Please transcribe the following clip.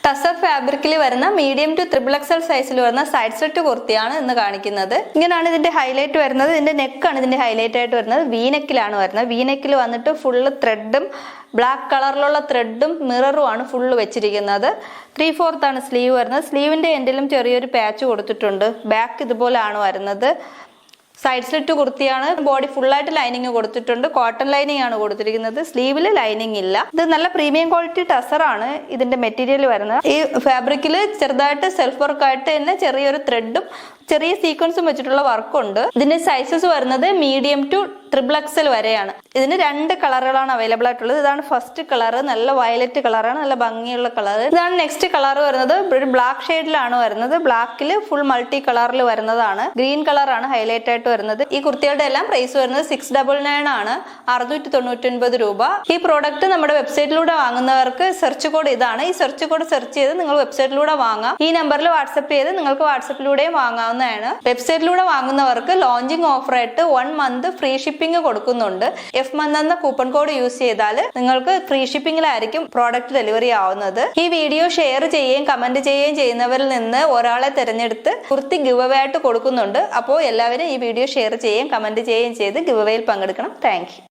ടസർ ഫാബ്രിക്കിൽ വരുന്ന medium to XXL സൈസിൽ വരുന്ന സൈഡ് സെറ്റ് കുർത്തിയാണ് ഇന്ന് കാണിക്കുന്നത്. ഇങ്ങനെയാണ് ഇതിന്റെ ഹൈലൈറ്റ് വരുന്നത്. ഇതിന്റെ നെക്കാണ് ഇതിന്റെ ഹൈലൈറ്റ് ആയിട്ട് വരുന്നത്. വീനെക്കിലാണ് വരുന്നത്. വീനെക്കിൽ വന്നിട്ട് ഫുള്ള് ത്രെഡും ബ്ലാക്ക് കളറിലുള്ള ത്രെഡും മിററും ആണ് ഫുള്ള് വെച്ചിരിക്കുന്നത്. 3/4 ആണ് സ്ലീവ് വരുന്നത്. സ്ലീവിന്റെ എൻഡിലും ചെറിയൊരു പാച്ച് കൊടുത്തിട്ടുണ്ട്. ബാക്ക് ഇതുപോലെയാണ് വരുന്നത്. സൈഡ് സ്ലിറ്റ് കുർത്തിയാണ്. ബോഡി ഫുള്ളായിട്ട് ലൈനിങ് കൊടുത്തിട്ടുണ്ട്. കോട്ടൺ ലൈനിങ് ആണ് കൊടുത്തിരിക്കുന്നത്. സ്ലീവില് ലൈനിങ് ഇല്ല. ഇത് നല്ല പ്രീമിയം ക്വാളിറ്റി ടസർ ആണ് ഇതിന്റെ മെറ്റീരിയൽ വരുന്നത്. ഈ ഫാബ്രിക്കിൽ ചെറുതായിട്ട് സെൽഫ് വർക്ക് ആയിട്ട് തന്നെ ചെറിയൊരു ത്രെഡും ചെറിയ സീക്വൻസും വെച്ചിട്ടുള്ള വർക്കുണ്ട്. ഇതിന്റെ സൈസസ് വരുന്നത് മീഡിയം ടു XXL വരെയാണ്. ഇതിന് 2 കളറുകളാണ് അവൈലബിൾ ആയിട്ടുള്ളത്. ഇതാണ് ഫസ്റ്റ് കളർ, നല്ല വയലറ്റ് കളറാണ്, നല്ല ഭംഗിയുള്ള കളർ. ഇതാണ് നെക്സ്റ്റ് കളർ വരുന്നത്. ഒരു ബ്ലാക്ക് ഷെയ്ഡിലാണ് വരുന്നത്. ബ്ലാക്കിൽ ഫുൾ മൾട്ടി കളറിൽ വരുന്നതാണ്. ഗ്രീൻ കളറാണ് ഹൈലൈറ്റ് ആയിട്ട് വരുന്നത്. ഈ കുർത്തികളുടെ എല്ലാം പ്രൈസ് വരുന്നത് 699 ആണ്, 699 രൂപ. ഈ പ്രോഡക്റ്റ് നമ്മുടെ വെബ്സൈറ്റിലൂടെ വാങ്ങുന്നവർക്ക് സെർച്ച് കോഡ് ഇതാണ്. ഈ സെർച്ച് കോഡ് സെർച്ച് ചെയ്ത് നിങ്ങൾ വെബ്സൈറ്റിലൂടെ വാങ്ങാം. ഈ നമ്പറിൽ വാട്സ്ആപ്പ് ചെയ്ത് നിങ്ങൾക്ക് വാട്സ്ആപ്പിലൂടെയും വാങ്ങാം. വെബ്സൈറ്റിലൂടെ വാങ്ങുന്നവർക്ക് ലോഞ്ചിങ് ഓഫർ ആയിട്ട് 1 മന്ത് ഫ്രീ ഷിപ്പിംഗ് കൊടുക്കുന്നുണ്ട്. FMonth എന്ന കൂപ്പൺ കോഡ് യൂസ് ചെയ്താൽ നിങ്ങൾക്ക് ഫ്രീ ഷിപ്പിംഗിലായിരിക്കും പ്രോഡക്റ്റ് ഡെലിവറി ആവുന്നത്. ഈ വീഡിയോ ഷെയർ ചെയ്യുകയും കമന്റ് ചെയ്യുകയും ചെയ്യുന്നവരിൽ നിന്ന് ഒരാളെ തിരഞ്ഞെടുത്ത് കുർത്തി ഗിവ് അവേ ആയിട്ട് കൊടുക്കുന്നുണ്ട്. അപ്പോൾ എല്ലാവരും ഈ വീഡിയോ ഷെയർ ചെയ്യുകയും കമന്റ് ചെയ്യുകയും ചെയ്ത് ഗിവ് അവേയിൽ പങ്കെടുക്കണം. Thank you.